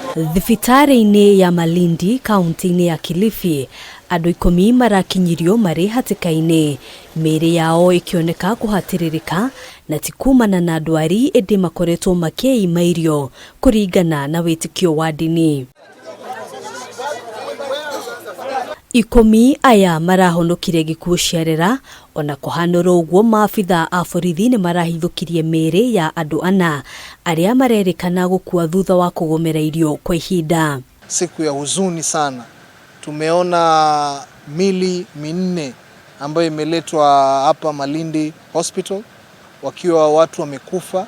THIBITARI-INI ya MALINDI kaunti-inĩ ya KILIFI andũ 10 marakinyirio marĩ hatĩka-inĩ, mĩĩrĩ yao ĩkĩoneka kũhatĩrĩrĩka na ti kumana na ndwari ĩndĩ makoretwo makĩima irio kũringana na wĩtĩkio wa ndini. 10 aya marahonokire gĩkuũ ciarera, ona kũhanũra ũguo maabithaa a borithi nĩ marahithũkirie mĩĩrĩ ya andũ ana arĩa marerĩkana gũkua thutha wa kũgomera irio kwa ihinda. Siku ya huzuni sana. Tumeona mili minne ambayo imeletwa hapa Malindi Hospital wakiwa watu wamekufa,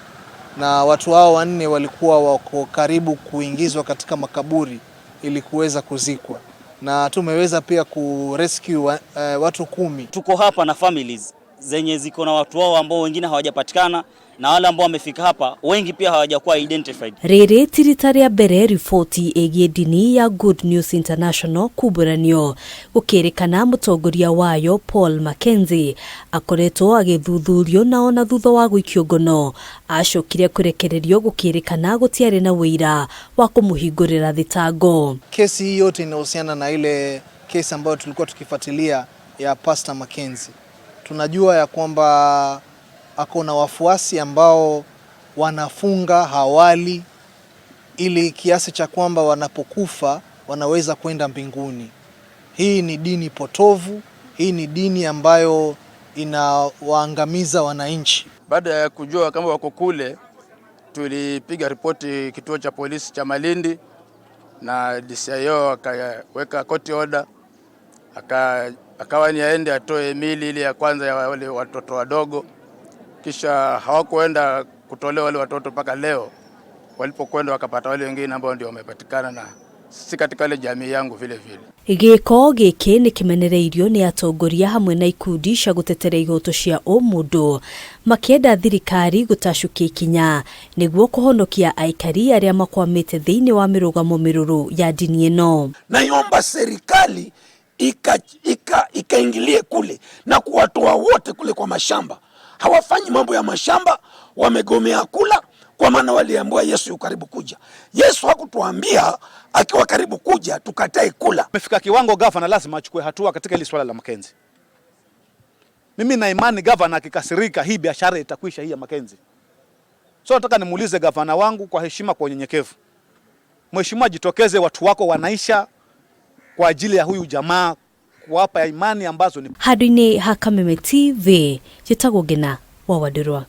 na watu hao wanne walikuwa wako karibu kuingizwa katika makaburi ili kuweza kuzikwa, na tumeweza pia kurescue watu 10. Tuko hapa na families zenye ziko na watu wao ambao wengine hawajapatikana, na wale ambao wamefika hapa wengi pia hawajakuwa identified. Rĩrĩ ti rita rĩa mbere riboti ĩgiĩ ndini ya Good News International kumbũranio, gũkĩrĩkana mũtongoria wayo Paul Mackenzie akoretwo agĩthuthurio na ona thutha wa gũikio ngono acokire kũrekererio, gũkĩrĩkana gũtiarĩ na wĩira wa kũmũhingũrĩra thitango. Kesi hii yote inahusiana na ile kesi ambayo tulikuwa tukifuatilia ya Pastor Mackenzie. Tunajua ya kwamba ako na wafuasi ambao wanafunga hawali ili kiasi cha kwamba wanapokufa wanaweza kwenda mbinguni. Hii ni dini potovu, hii ni dini ambayo inawaangamiza wananchi. Baada ya kujua kama wako kule, tulipiga ripoti kituo cha polisi cha Malindi, na DCIO akaweka court order, akawa ni aende atoe mili ile ya kwanza ya wale watoto wadogo. Kisha hawakuenda kutolewa wale watoto mpaka leo, walipokwenda wakapata wale wengine ambao ndio wamepatikana, na sisi katika ile jamii yangu vile vile. Gĩko gĩkĩ nĩ kĩmenereirio nĩ atongoria hamwe na ikundi cia gũtetera ihoto cia ũmũndũ, makĩenda thirikari gũtacũkia ikinya nĩguo kũhonokia aikari arĩa makwamĩte thĩinĩ wa mĩrũgamo mĩrũrũ ya dini ĩno. Naomba serikali ikaingilie kule na kuwatoa wote kule kwa mashamba. Hawafanyi mambo ya mashamba, wamegomea kula, kwa maana waliambiwa Yesu yu karibu kuja. Yesu hakutuambia akiwa karibu kuja tukatae kula. Umefika kiwango gavana lazima achukue hatua katika hili swala la Mackenzie. Mimi na imani gavana akikasirika hii biashara itakwisha, hii ya Mackenzie. So nataka nimuulize gavana wangu kwa heshima, kwa unyenyekevu, mheshimiwa, jitokeze, watu wako wanaisha kwa ajili ya huyu jamaa, kuwapa imani ambazo ni. Handũ-inĩ ha Kameme TV, njĩtagwo Ngina wa Wandĩrwa.